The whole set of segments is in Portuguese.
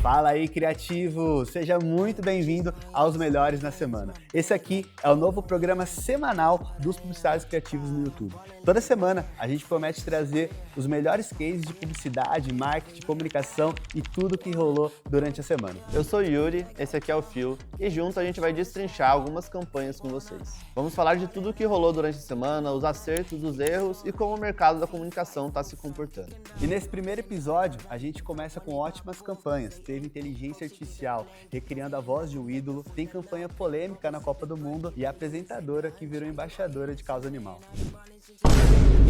Fala aí, criativo! Seja muito bem-vindo aos Melhores na Semana. Esse aqui é o novo programa semanal dos publicitários criativos no YouTube. Toda semana a gente promete trazer os melhores cases de publicidade, marketing, comunicação e tudo que rolou durante a semana. Eu sou o Yuri, esse aqui é o Phil e junto a gente vai destrinchar algumas campanhas com vocês. Vamos falar de tudo que rolou durante a semana, os acertos, os erros e como o mercado da comunicação está se comportando. E nesse primeiro episódio a gente começa com ótimas campanhas. Teve inteligência artificial recriando a voz de um ídolo, tem campanha polêmica na Copa do Mundo e a apresentadora que virou embaixadora de causa animal.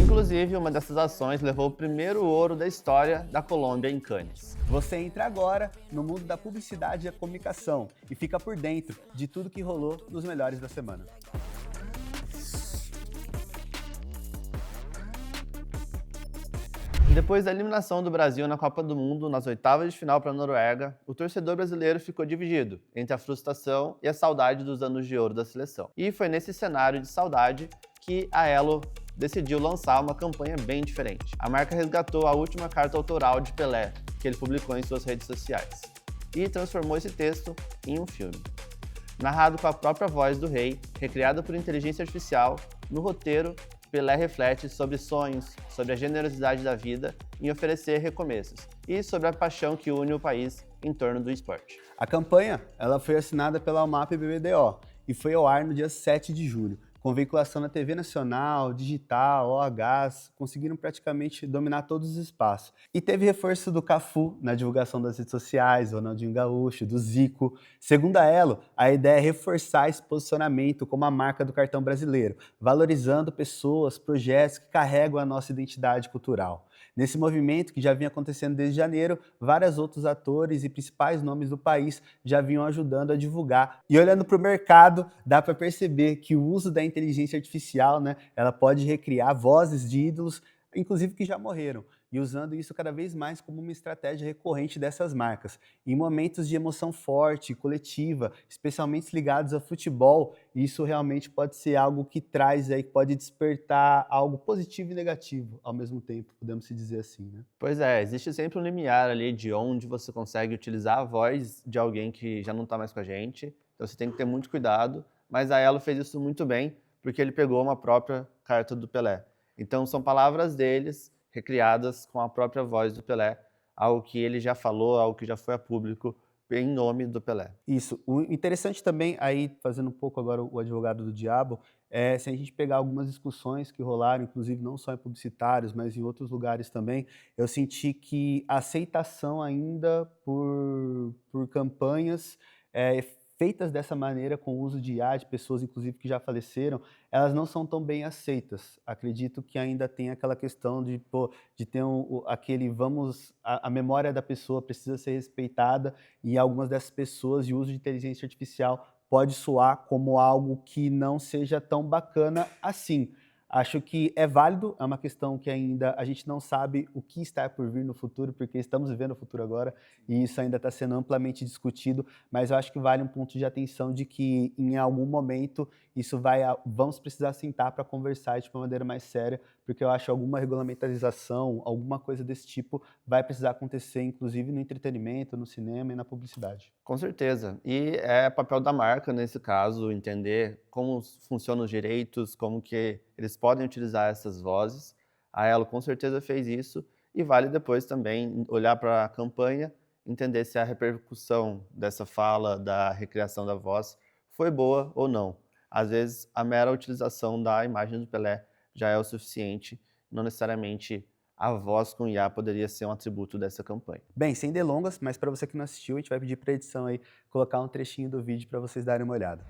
Inclusive, uma dessas ações levou o primeiro ouro da história da Colômbia em Cannes. Você entra agora no mundo da publicidade e da comunicação e fica por dentro de tudo que rolou nos Melhores da Semana. Depois da eliminação do Brasil na Copa do Mundo nas oitavas de final para a Noruega, o torcedor brasileiro ficou dividido entre a frustração e a saudade dos anos de ouro da seleção. E foi nesse cenário de saudade que a Elo decidiu lançar uma campanha bem diferente. A marca resgatou a última carta autoral de Pelé, que ele publicou em suas redes sociais, e transformou esse texto em um filme. Narrado com a própria voz do rei, recriado por inteligência artificial, no roteiro Pelé reflete sobre sonhos, sobre a generosidade da vida em oferecer recomeços e sobre a paixão que une o país em torno do esporte. A campanha ela foi assinada pela UMAP BBDO e foi ao ar no dia 7 de julho, com veiculação na TV Nacional, Digital, OHs, conseguiram praticamente dominar todos os espaços. E teve reforço do Cafu na divulgação das redes sociais, Ronaldinho Gaúcho, do Zico. Segundo a Elo, a ideia é reforçar esse posicionamento como a marca do cartão brasileiro, valorizando pessoas, projetos que carregam a nossa identidade cultural. Nesse movimento, que já vinha acontecendo desde janeiro, vários outros atores e principais nomes do país já vinham ajudando a divulgar. E olhando para o mercado, dá para perceber que o uso da inteligência artificial, ela pode recriar vozes de ídolos, inclusive que já morreram, e usando isso cada vez mais como uma estratégia recorrente dessas marcas. Em momentos de emoção forte, coletiva, especialmente ligados ao futebol, isso realmente pode ser algo que traz aí, que pode despertar algo positivo e negativo ao mesmo tempo, podemos se dizer assim, né? Pois é, existe sempre um limiar ali de onde você consegue utilizar a voz de alguém que já não está mais com a gente, então você tem que ter muito cuidado, mas a Elo fez isso muito bem, porque ele pegou uma própria carta do Pelé. Então são palavras deles, recriadas com a própria voz do Pelé, algo que ele já falou, algo que já foi a público em nome do Pelé. Isso. O interessante também, aí fazendo um pouco agora o advogado do diabo, é se a gente pegar algumas discussões que rolaram, inclusive não só em publicitários, mas em outros lugares também, eu senti que a aceitação ainda por campanhas feitas dessa maneira, com o uso de IA, de pessoas inclusive que já faleceram, elas não são tão bem aceitas. Acredito que ainda tem aquela questão de ter a memória da pessoa precisa ser respeitada, e algumas dessas pessoas, e o uso de inteligência artificial pode soar como algo que não seja tão bacana assim. Acho que é válido, é uma questão que ainda a gente não sabe o que está por vir no futuro, porque estamos vivendo o futuro agora e isso ainda está sendo amplamente discutido, mas eu acho que vale um ponto de atenção de que em algum momento vamos precisar sentar para conversar de uma maneira mais séria, porque eu acho que alguma regulamentação, alguma coisa desse tipo vai precisar acontecer, inclusive no entretenimento, no cinema e na publicidade. Com certeza. E é papel da marca, nesse caso, entender como funcionam os direitos, como que eles podem utilizar essas vozes. A Elo com certeza fez isso e vale depois também olhar para a campanha, entender se a repercussão dessa fala, da recriação da voz, foi boa ou não. Às vezes, a mera utilização da imagem do Pelé já é o suficiente, não necessariamente a voz com IA poderia ser um atributo dessa campanha. Bem, sem delongas, mas para você que não assistiu, a gente vai pedir para a edição aí colocar um trechinho do vídeo para vocês darem uma olhada.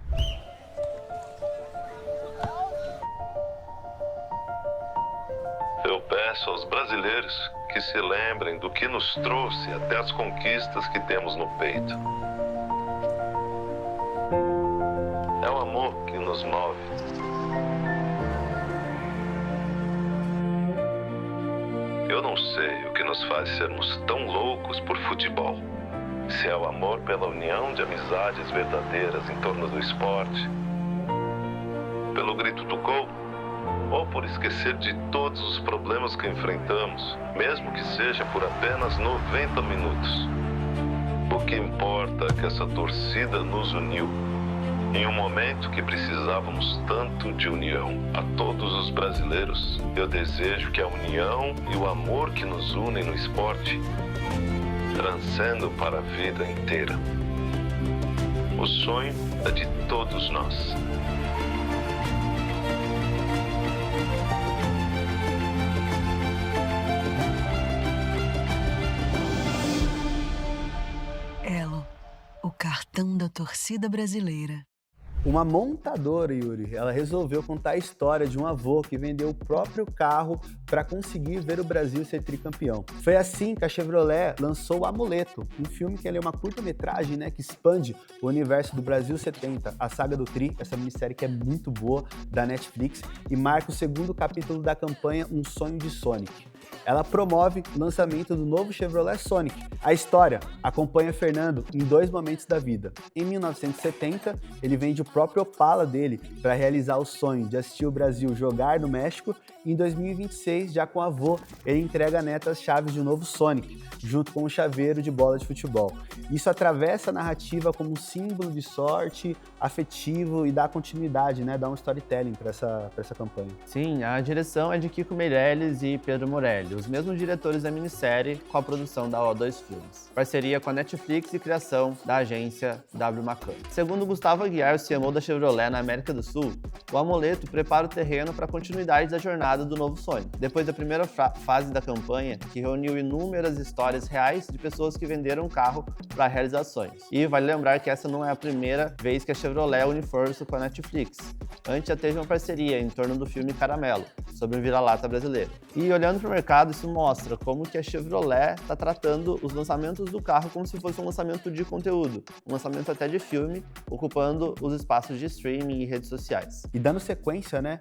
Eu peço aos brasileiros que se lembrem do que nos trouxe até as conquistas que temos no peito. É o amor que nos move. Eu não sei o que nos faz sermos tão loucos por futebol. Se é o amor pela união de amizades verdadeiras em torno do esporte, pelo grito do gol, ou por esquecer de todos os problemas que enfrentamos, mesmo que seja por apenas 90 minutos. O que importa é que essa torcida nos uniu. Em um momento que precisávamos tanto de união. A todos os brasileiros, eu desejo que a união e o amor que nos unem no esporte transcendam para a vida inteira. O sonho é de todos nós. Elo, o cartão da torcida brasileira. Uma montadora, Yuri, ela resolveu contar a história de um avô que vendeu o próprio carro para conseguir ver o Brasil ser tricampeão. Foi assim que a Chevrolet lançou o Amuleto, um filme que é uma curta-metragem, né, que expande o universo do Brasil 70, a saga do Tri, essa minissérie que é muito boa, da Netflix, e marca o segundo capítulo da campanha Um Sonho de Sonic. Ela promove o lançamento do novo Chevrolet Sonic. A história acompanha Fernando em 2 momentos da vida. Em 1970, ele vende o próprio Opala dele para realizar o sonho de assistir o Brasil jogar no México. E em 2026, já com o avô, ele entrega à neta as chaves de um novo Sonic, junto com um chaveiro de bola de futebol. Isso atravessa a narrativa como um símbolo de sorte, afetivo e dá continuidade, né? Dá um storytelling para essa campanha. Sim, a direção é de Kiko Meirelles e Pedro Morelli, os mesmos diretores da minissérie, com a produção da O2 Filmes. Parceria com a Netflix e criação da agência W. McCann. Segundo Gustavo Aguiar, o CMO da Chevrolet na América do Sul, o Amuleto prepara o terreno para a continuidade da jornada do novo sonho. Depois da primeira fase da campanha, que reuniu inúmeras histórias reais de pessoas que venderam o carro para realizar sonhos. E vale lembrar que essa não é a primeira vez que a Chevrolet une força com a Netflix. Antes já teve uma parceria em torno do filme Caramelo, sobre um vira-lata brasileiro. E olhando para o mercado, isso mostra como que a Chevrolet está tratando os lançamentos do carro como se fosse um lançamento de conteúdo, um lançamento até de filme, ocupando os espaços de streaming e redes sociais. E dando sequência, né,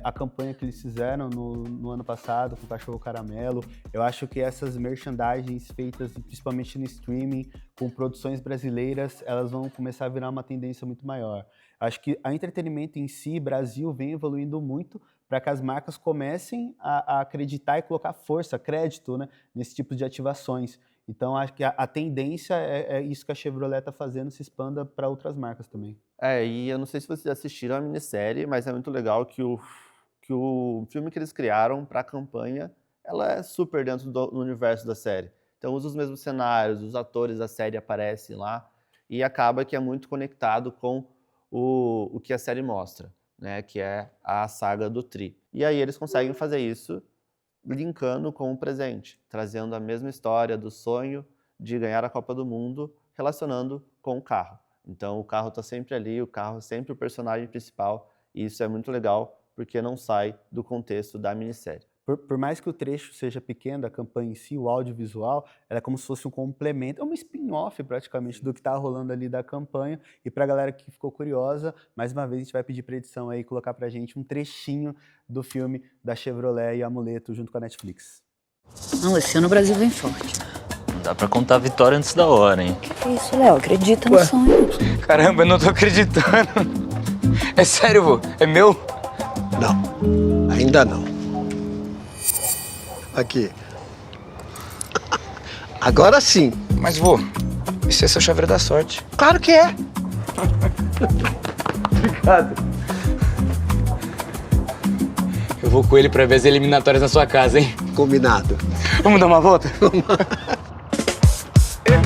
a campanha que eles fizeram no ano passado com o Cachorro Caramelo, eu acho que essas merchandisings feitas principalmente no streaming, com produções brasileiras, elas vão começar a virar uma tendência muito maior. Acho que o entretenimento em si, Brasil, vem evoluindo muito para que as marcas comecem a acreditar e colocar força, crédito, né, nesse tipo de ativações. Então, acho que a tendência é isso que a Chevrolet está fazendo, se expanda para outras marcas também. E eu não sei se vocês assistiram a minissérie, mas é muito legal que o filme que eles criaram para a campanha, ela é super dentro do universo da série. Então, usa os mesmos cenários, os atores da série aparecem lá, e acaba que é muito conectado com o que a série mostra, né, que é a saga do Tri. E aí eles conseguem fazer isso linkando com o presente, trazendo a mesma história do sonho de ganhar a Copa do Mundo, relacionando com o carro. Então o carro está sempre ali, o carro é sempre o personagem principal, e isso é muito legal, porque não sai do contexto da minissérie. Por mais que o trecho seja pequeno da campanha em si, o audiovisual, ela é como se fosse um complemento, é um spin-off praticamente do que está rolando ali da campanha. E para a galera que ficou curiosa, mais uma vez a gente vai pedir para a edição aí colocar para a gente um trechinho do filme da Chevrolet e Amuleto junto com a Netflix. Não, esse ano o Brasil vem forte. Não dá pra contar a vitória antes da hora, hein? Que isso, Léo? Acredita no sonho. Caramba, eu não tô acreditando. É sério, vô? É meu? Não, ainda não. Aqui. Agora sim. Mas, vô, isso é seu chaveiro da sorte. Claro que é. Obrigado. Eu vou com ele pra ver as eliminatórias na sua casa, hein? Combinado. Vamos dar uma volta? E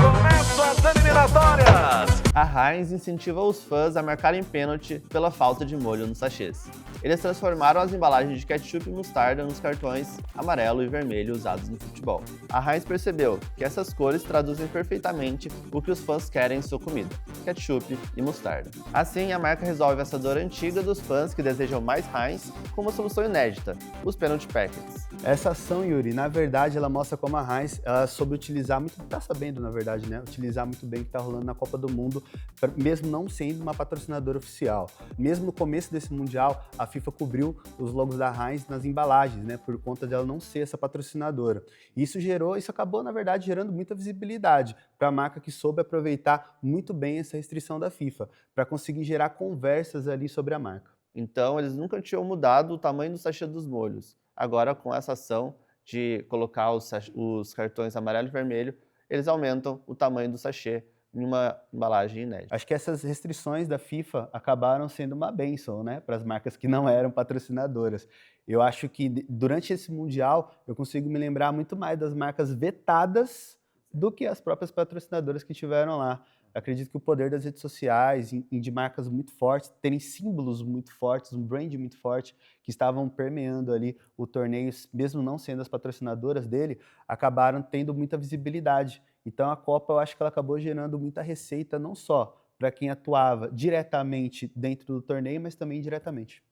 começam as eliminatórias! A Heinz incentiva os fãs a marcarem pênalti pela falta de molho nos sachês. Eles transformaram as embalagens de ketchup e mostarda nos cartões amarelo e vermelho usados no futebol. A Heinz percebeu que essas cores traduzem perfeitamente o que os fãs querem em sua comida: ketchup e mostarda. Assim, a marca resolve essa dor antiga dos fãs que desejam mais Heinz com uma solução inédita: os penalty packets. Essa ação, Yuri, na verdade, ela mostra como a Heinz ela soube utilizar muito, tá sabendo, na verdade, né? Utilizar muito bem o que tá rolando na Copa do Mundo, mesmo não sendo uma patrocinadora oficial. Mesmo no começo desse Mundial, a FIFA cobriu os logos da Heinz nas embalagens, né? Por conta dela não ser essa patrocinadora. E isso acabou, na verdade, gerando muita visibilidade para a marca que soube aproveitar muito bem essa restrição da FIFA, para conseguir gerar conversas ali sobre a marca. Então, eles nunca tinham mudado o tamanho do sachê dos molhos. Agora, com essa ação de colocar os cartões amarelo e vermelho, eles aumentam o tamanho do sachê em uma embalagem inédita. Acho que essas restrições da FIFA acabaram sendo uma bênção, né, para as marcas que não eram patrocinadoras. Eu acho que durante esse Mundial eu consigo me lembrar muito mais das marcas vetadas do que as próprias patrocinadoras que tiveram lá. Acredito que o poder das redes sociais e de marcas muito fortes, terem símbolos muito fortes, um brand muito forte, que estavam permeando ali o torneio, mesmo não sendo as patrocinadoras dele, acabaram tendo muita visibilidade. Então a Copa, eu acho que ela acabou gerando muita receita, não só para quem atuava diretamente dentro do torneio, mas também indiretamente.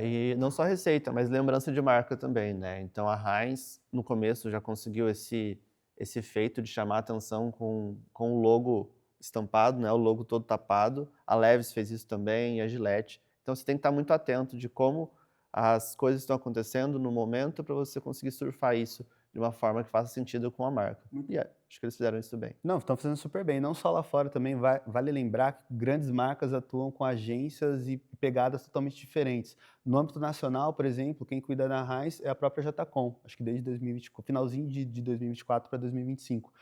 E não só receita, mas lembrança de marca também, né? Então a Heinz, no começo, já conseguiu esse efeito de chamar a atenção com o logo estampado, né? O logo todo tapado. A Levi's fez isso também, e a Gillette. Então você tem que estar muito atento de como as coisas estão acontecendo no momento para você conseguir surfar isso de uma forma que faça sentido com a marca. E acho que eles fizeram isso bem. Não, estão fazendo super bem. Não só lá fora também, vale lembrar que grandes marcas atuam com agências e pegadas totalmente diferentes. No âmbito nacional, por exemplo, quem cuida da Heinz é a própria Jatacom, acho que desde 2024, finalzinho de 2024 para 2025.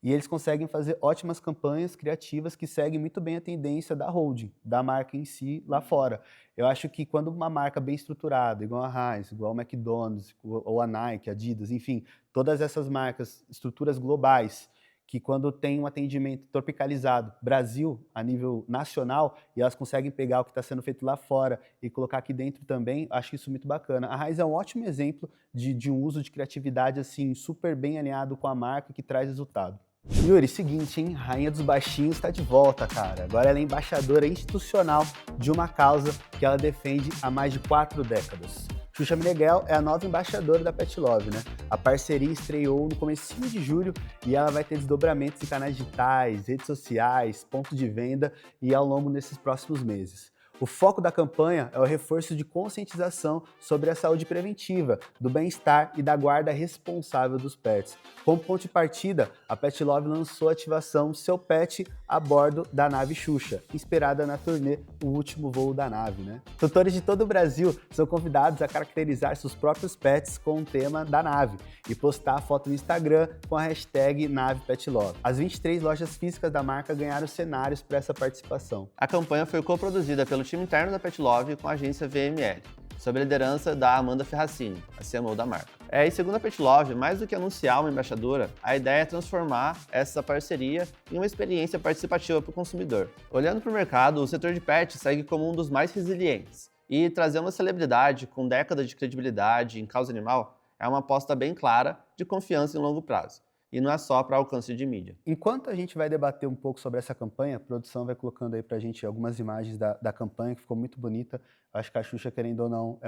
E eles conseguem fazer ótimas campanhas criativas que seguem muito bem a tendência da holding, da marca em si lá fora. Eu acho que quando uma marca bem estruturada, igual a Heinz, igual a McDonald's, ou a Nike, Adidas, enfim, todas essas marcas, estruturas globais, que quando tem um atendimento tropicalizado, Brasil, a nível nacional, e elas conseguem pegar o que está sendo feito lá fora e colocar aqui dentro também, acho isso muito bacana. A Heinz é um ótimo exemplo de um uso de criatividade assim super bem alinhado com a marca que traz resultado. Yuri, seguinte, hein? Rainha dos Baixinhos está de volta, cara. Agora ela é embaixadora institucional de uma causa que ela defende há mais de 4 décadas. Xuxa Meneghel é a nova embaixadora da Pet Love, né? A parceria estreou no comecinho de julho e ela vai ter desdobramentos em canais digitais, redes sociais, pontos de venda e ao longo desses próximos meses. O foco da campanha é o reforço de conscientização sobre a saúde preventiva, do bem-estar e da guarda responsável dos pets. Como ponto de partida, a Pet Love lançou a ativação Seu Pet a bordo da nave Xuxa, inspirada na turnê O Último Voo da Nave, né? Tutores de todo o Brasil são convidados a caracterizar seus próprios pets com o tema da nave e postar a foto no Instagram com a hashtag NavePetLove. As 23 lojas físicas da marca ganharam cenários para essa participação. A campanha foi coproduzida pelo time interno da Pet Love com a agência VML, sob a liderança da Amanda Ferracini, a CMO da marca. E segundo a Pet Love, mais do que anunciar uma embaixadora, a ideia é transformar essa parceria em uma experiência participativa para o consumidor. Olhando para o mercado, o setor de pet segue como um dos mais resilientes, e trazer uma celebridade com décadas de credibilidade em causa animal é uma aposta bem clara de confiança em longo prazo. E não é só para alcance de mídia. Enquanto a gente vai debater um pouco sobre essa campanha, a produção vai colocando aí pra gente algumas imagens da campanha, que ficou muito bonita. Acho que a Xuxa, querendo ou não,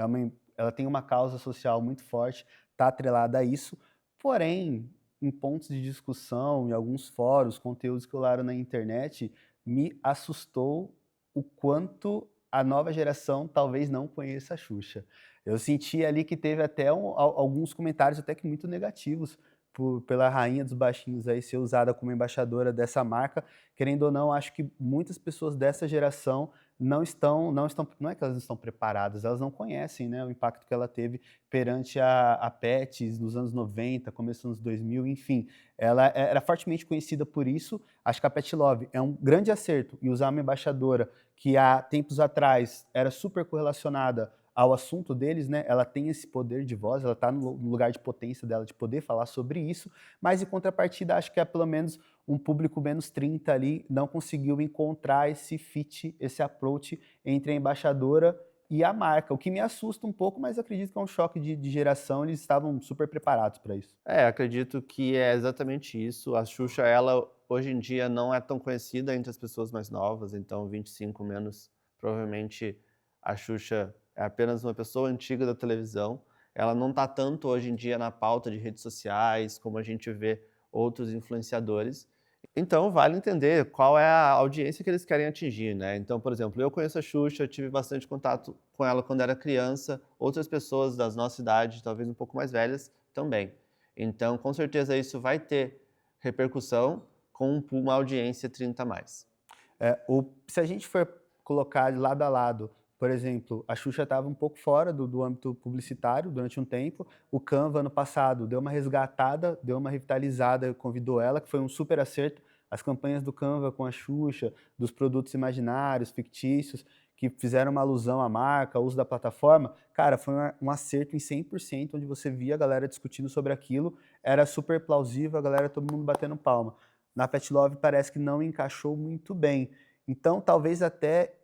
ela tem uma causa social muito forte, está atrelada a isso. Porém, em pontos de discussão, em alguns fóruns, conteúdos que rolaram na internet, me assustou o quanto a nova geração talvez não conheça a Xuxa. Eu senti ali que teve até alguns comentários até que muito negativos, pela Rainha dos Baixinhos aí ser usada como embaixadora dessa marca. Querendo ou não, acho que muitas pessoas dessa geração não é que elas não estão preparadas, elas não conhecem, né, o impacto que ela teve perante a Pets nos anos 90, começo dos anos 2000, enfim. Ela era fortemente conhecida por isso. Acho que a Pet Love é um grande acerto e usar uma embaixadora que há tempos atrás era super correlacionada ao assunto deles, né? Ela tem esse poder de voz, ela está no lugar de potência dela de poder falar sobre isso, mas em contrapartida acho que é pelo menos um público menos 30 ali não conseguiu encontrar esse fit, esse approach entre a embaixadora e a marca, o que me assusta um pouco, mas acredito que é um choque de geração, eles estavam super preparados para isso. Acredito que é exatamente isso. A Xuxa, ela hoje em dia não é tão conhecida entre as pessoas mais novas, então 25 menos, provavelmente a Xuxa é apenas uma pessoa antiga da televisão. Ela não está tanto hoje em dia na pauta de redes sociais, como a gente vê outros influenciadores. Então, vale entender qual é a audiência que eles querem atingir, né? Então, por exemplo, eu conheço a Xuxa, tive bastante contato com ela quando era criança, outras pessoas da nossa idade, talvez um pouco mais velhas, também. Então, com certeza, isso vai ter repercussão com uma audiência 30+. Se a gente for colocar de lado a lado, por exemplo, a Xuxa estava um pouco fora do âmbito publicitário durante um tempo. O Canva, ano passado, deu uma resgatada, deu uma revitalizada, convidou ela, que foi um super acerto. as campanhas do Canva com a Xuxa, dos produtos imaginários, fictícios, que fizeram uma alusão à marca, ao uso da plataforma, cara, foi um acerto em 100%, onde você via a galera discutindo sobre aquilo, era super plausível, a galera, todo mundo batendo palma. Na Pet Love parece que não encaixou muito bem. Então, talvez até,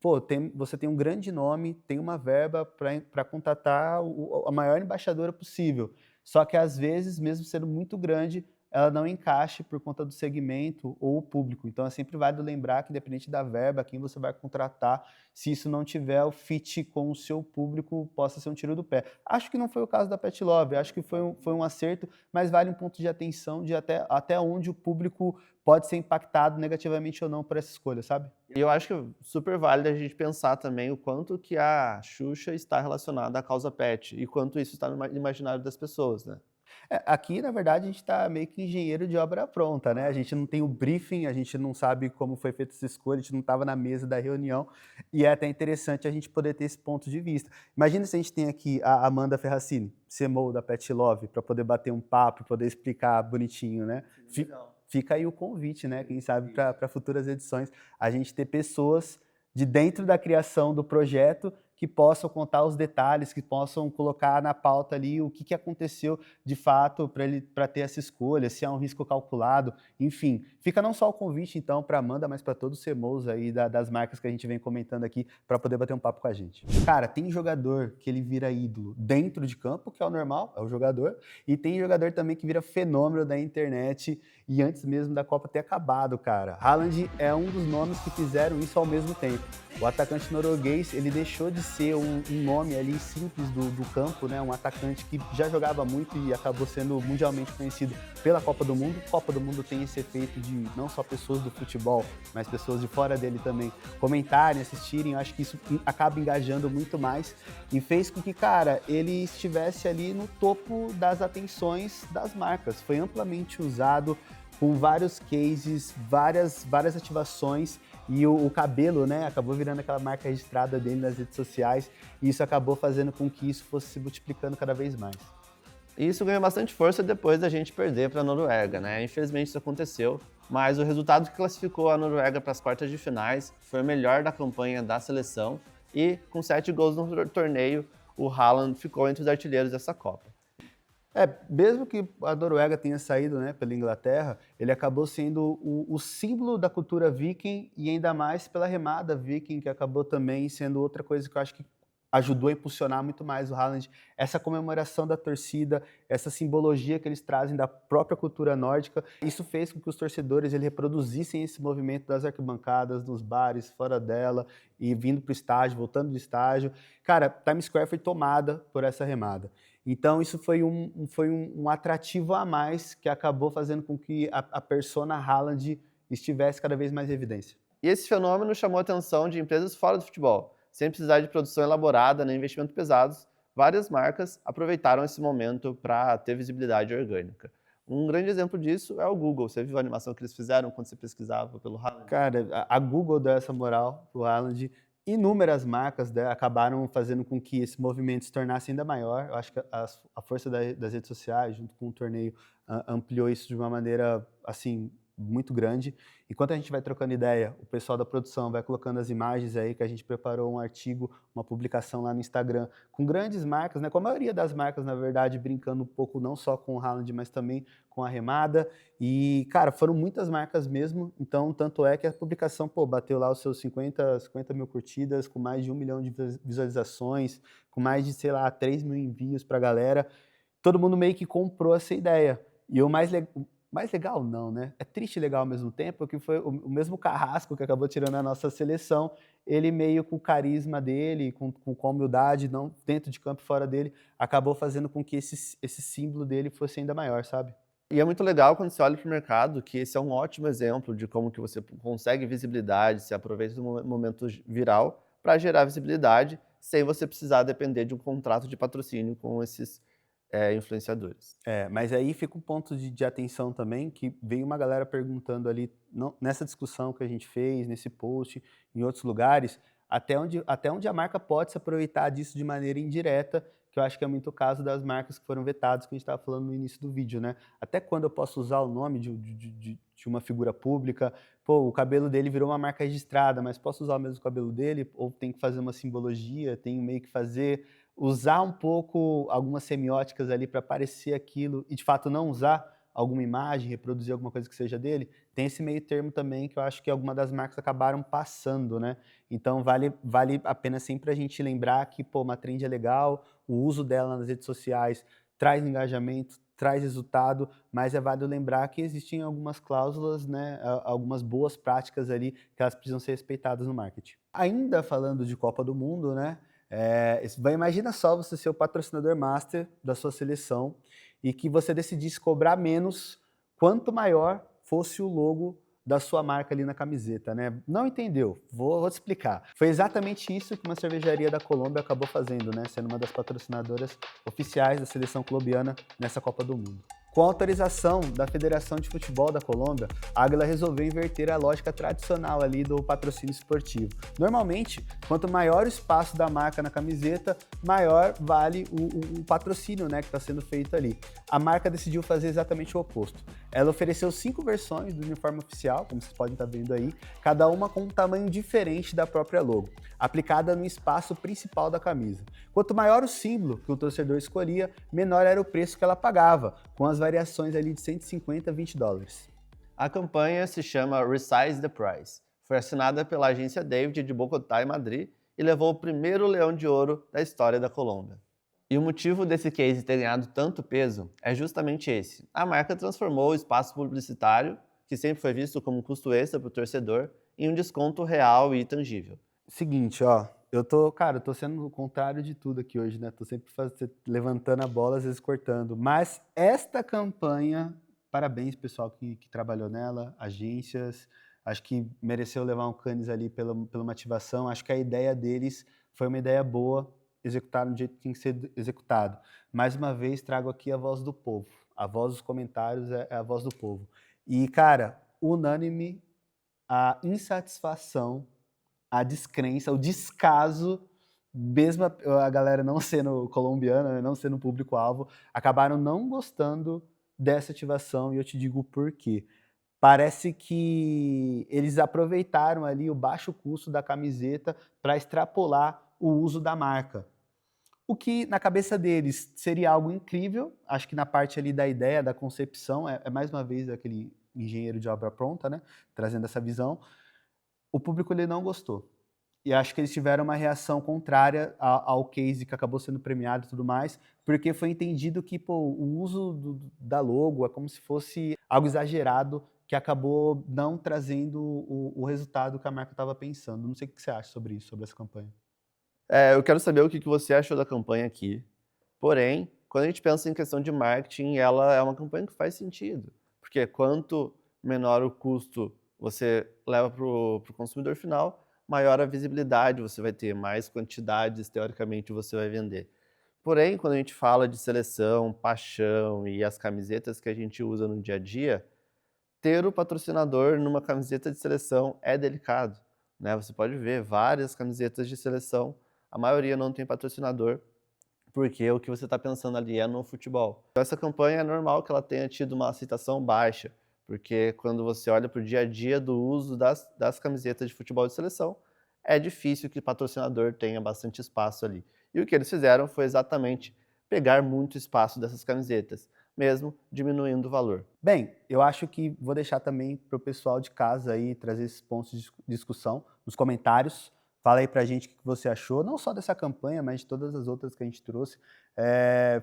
pô, você tem um grande nome, tem uma verba para contratar a maior embaixadora possível. Só que, às vezes, mesmo sendo muito grande, ela não encaixe por conta do segmento ou o público. Então, é sempre válido lembrar que, independente da verba, quem você vai contratar, se isso não tiver o fit com o seu público, possa ser um tiro do pé. Acho que não foi o caso da Pet Love, acho que foi um acerto, mas vale um ponto de atenção de até onde o público pode ser impactado negativamente ou não por essa escolha, sabe? E eu acho que é super válido a gente pensar também o quanto que a Xuxa está relacionada à causa pet e quanto isso está no imaginário das pessoas, né? Aqui, na verdade, a gente está meio que engenheiro de obra pronta, né? A gente não tem o briefing, a gente não sabe como foi feita essa escolha, a gente não estava na mesa da reunião, e é até interessante a gente poder ter esse ponto de vista. Imagina se a gente tem aqui a Amanda Ferracini, CMO da Pet Love, para poder bater um papo, poder explicar bonitinho, né? Fica aí o convite, né? Quem sabe para futuras edições, a gente ter pessoas de dentro da criação do projeto que possam contar os detalhes, que possam colocar na pauta ali o que aconteceu de fato para ter essa escolha, se há um risco calculado, enfim. Fica não só o convite, então, para a Amanda, mas para todos os CMOs aí das marcas que a gente vem comentando aqui, para poder bater um papo com a gente. Cara, tem jogador que ele vira ídolo dentro de campo, que é o normal, é o jogador, e tem jogador também que vira fenômeno da internet e antes mesmo da Copa ter acabado, cara. Haaland é um dos nomes que fizeram isso ao mesmo tempo. O atacante norueguês, ele deixou de ser um nome ali simples do campo, né? Um atacante que já jogava muito e acabou sendo mundialmente conhecido pela Copa do Mundo. Copa do Mundo tem esse efeito de não só pessoas do futebol, mas pessoas de fora dele também comentarem, assistirem. Eu acho que isso acaba engajando muito mais e fez com que, cara, ele estivesse ali no topo das atenções das marcas. Foi amplamente usado com vários cases, várias ativações. E o cabelo, né, acabou virando aquela marca registrada dele nas redes sociais e isso acabou fazendo com que isso fosse se multiplicando cada vez mais. E isso ganhou bastante força depois da gente perder para a Noruega, né? Infelizmente isso aconteceu, mas o resultado que classificou a Noruega para as quartas de finais foi o melhor da campanha da seleção e com 7 gols no torneio, o Haaland ficou entre os artilheiros dessa Copa. Mesmo que a Noruega tenha saído, né, pela Inglaterra, ele acabou sendo o símbolo da cultura viking e ainda mais pela remada viking, que acabou também sendo outra coisa que eu acho que ajudou a impulsionar muito mais o Haaland. Essa comemoração da torcida, essa simbologia que eles trazem da própria cultura nórdica, isso fez com que os torcedores reproduzissem esse movimento das arquibancadas, nos bares, fora dela, e vindo para o estádio, voltando do estádio. Cara, Times Square foi tomada por essa remada. Então, isso foi um atrativo a mais que acabou fazendo com que a persona Haaland estivesse cada vez mais em evidência. E esse fenômeno chamou a atenção de empresas fora do futebol. Sem precisar de produção elaborada nem investimento pesados, várias marcas aproveitaram esse momento para ter visibilidade orgânica. Um grande exemplo disso é o Google. Você viu a animação que eles fizeram quando você pesquisava pelo Haaland? Cara, a Google deu essa moral pro Haaland. Inúmeras marcas acabaram fazendo com que esse movimento se tornasse ainda maior. Eu acho que a força das redes sociais, junto com o torneio, ampliou isso de uma maneira, assim, muito grande. Enquanto a gente vai trocando ideia, o pessoal da produção vai colocando as imagens aí, que a gente preparou um artigo, uma publicação lá no Instagram, com grandes marcas, né? Com a maioria das marcas, na verdade, brincando um pouco não só com o Haaland, mas também com a remada. E, cara, foram muitas marcas mesmo, então, tanto é que a publicação, bateu lá os seus 50 mil curtidas, com mais de 1 milhão de visualizações, com mais de, 3 mil envios pra galera. Todo mundo meio que comprou essa ideia. E o mais legal não, né? É triste e legal ao mesmo tempo, porque foi o mesmo Carrasco que acabou tirando a nossa seleção, ele meio com o carisma dele, com a humildade, não dentro de campo e fora dele, acabou fazendo com que esse símbolo dele fosse ainda maior, sabe? E é muito legal quando você olha para o mercado, que esse é um ótimo exemplo de como que você consegue visibilidade, se aproveita do momento viral para gerar visibilidade, sem você precisar depender de um contrato de patrocínio com esses influenciadores. Mas aí fica um ponto de atenção também, que veio uma galera perguntando ali, nessa discussão que a gente fez, nesse post, em outros lugares, até onde a marca pode se aproveitar disso de maneira indireta, que eu acho que é muito o caso das marcas que foram vetadas, que a gente estava falando no início do vídeo, né? Até quando eu posso usar o nome de de uma figura pública. Pô, o cabelo dele virou uma marca registrada, mas posso usar o mesmo cabelo dele? Ou tem que fazer uma simbologia, tem meio que usar um pouco algumas semióticas ali para parecer aquilo e de fato não usar alguma imagem, reproduzir alguma coisa que seja dele? Tem esse meio termo também que eu acho que algumas das marcas acabaram passando, né? Então vale a pena sempre a gente lembrar que, pô, uma trend é legal, o uso dela nas redes sociais traz engajamento, traz resultado, mas é válido lembrar que existem algumas cláusulas, né, algumas boas práticas ali que elas precisam ser respeitadas no marketing. Ainda falando de Copa do Mundo, né, imagina só você ser o patrocinador master da sua seleção e que você decidisse cobrar menos quanto maior fosse o logo da sua marca ali na camiseta, né? Não entendeu? Vou te explicar. Foi exatamente isso que uma cervejaria da Colômbia acabou fazendo, né? Sendo uma das patrocinadoras oficiais da seleção colombiana nessa Copa do Mundo. Com a autorização da Federação de Futebol da Colômbia, a Águila resolveu inverter a lógica tradicional ali do patrocínio esportivo. Normalmente, quanto maior o espaço da marca na camiseta, maior vale o patrocínio, né, que está sendo feito ali. A marca decidiu fazer exatamente o oposto. Ela ofereceu 5 versões do uniforme oficial, como vocês podem estar vendo aí, cada uma com um tamanho diferente da própria logo, aplicada no espaço principal da camisa. Quanto maior o símbolo que o torcedor escolhia, menor era o preço que ela pagava, com as variações ali de 150 a $20. A campanha se chama Resize the Price. Foi assinada pela agência David de Bogotá e Madrid e levou o primeiro Leão de Ouro da história da Colômbia. E o motivo desse case ter ganhado tanto peso é justamente esse. A marca transformou o espaço publicitário, que sempre foi visto como um custo extra para o torcedor, em um desconto real e tangível. Seguinte, ó, eu tô sendo o contrário de tudo aqui hoje, né? Tô sempre levantando a bola, às vezes cortando. Mas esta campanha, parabéns pessoal que trabalhou nela, agências, acho que mereceu levar um canis ali pela uma ativação. Acho que a ideia deles foi uma ideia boa, executaram do jeito que tem que ser executado. Mais uma vez, trago aqui a voz do povo. A voz dos comentários é a voz do povo. E, cara, unânime a insatisfação, a descrença, o descaso, mesmo a galera não sendo colombiana, não sendo público-alvo, acabaram não gostando dessa ativação, e eu te digo por quê. Parece que eles aproveitaram ali o baixo custo da camiseta para extrapolar o uso da marca. O que, na cabeça deles, seria algo incrível. Acho que na parte ali da ideia, da concepção, é mais uma vez aquele engenheiro de obra pronta, né, trazendo essa visão. O público ele não gostou. E acho que eles tiveram uma reação contrária ao case que acabou sendo premiado e tudo mais, porque foi entendido que o uso da logo é como se fosse algo exagerado que acabou não trazendo o resultado que a marca estava pensando. Não sei o que você acha sobre isso, sobre essa campanha. Eu quero saber o que você achou da campanha aqui. Porém, quando a gente pensa em questão de marketing, ela é uma campanha que faz sentido. Porque quanto menor o custo você leva para o consumidor final, maior a visibilidade você vai ter, mais quantidades, teoricamente, você vai vender. Porém, quando a gente fala de seleção, paixão e as camisetas que a gente usa no dia a dia, ter o patrocinador numa camiseta de seleção é delicado, né? Você pode ver várias camisetas de seleção, a maioria não tem patrocinador, porque o que você está pensando ali é no futebol. Então, essa campanha é normal que ela tenha tido uma aceitação baixa, porque quando você olha para o dia a dia do uso das camisetas de futebol de seleção, é difícil que o patrocinador tenha bastante espaço ali. E o que eles fizeram foi exatamente pegar muito espaço dessas camisetas, mesmo diminuindo o valor. Bem, eu acho que vou deixar também para o pessoal de casa aí trazer esses pontos de discussão nos comentários. Fala aí pra gente o que você achou, não só dessa campanha, mas de todas as outras que a gente trouxe.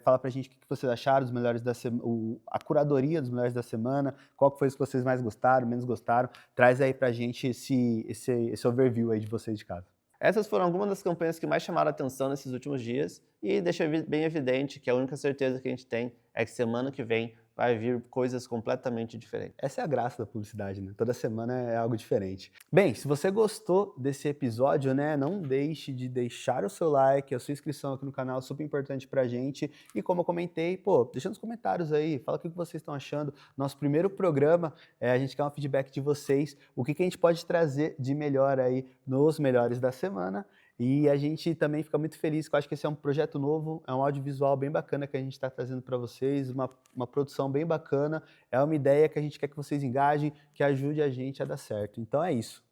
Fala pra gente o que vocês acharam dos melhores da semana, a curadoria dos melhores da semana, qual que foi os que vocês mais gostaram, menos gostaram. Traz aí pra gente esse overview aí de vocês de casa. Essas foram algumas das campanhas que mais chamaram a atenção nesses últimos dias e deixa bem evidente que a única certeza que a gente tem é que semana que vem vai vir coisas completamente diferentes. Essa é a graça da publicidade, né? Toda semana é algo diferente. Bem, se você gostou desse episódio, né, não deixe de deixar o seu like, a sua inscrição aqui no canal, super importante pra gente. E como eu comentei, deixa nos comentários aí, fala o que vocês estão achando. Nosso primeiro programa, a gente quer um feedback de vocês, o que a gente pode trazer de melhor aí nos melhores da semana. E a gente também fica muito feliz, que eu acho que esse é um projeto novo, é um audiovisual bem bacana que a gente está trazendo para vocês, uma produção bem bacana, é uma ideia que a gente quer que vocês engajem, que ajude a gente a dar certo. Então é isso.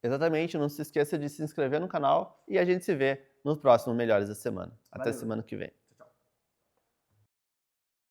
Exatamente, não se esqueça de se inscrever no canal e a gente se vê no próximo Melhores da Semana. Até Valeu. semana que vem.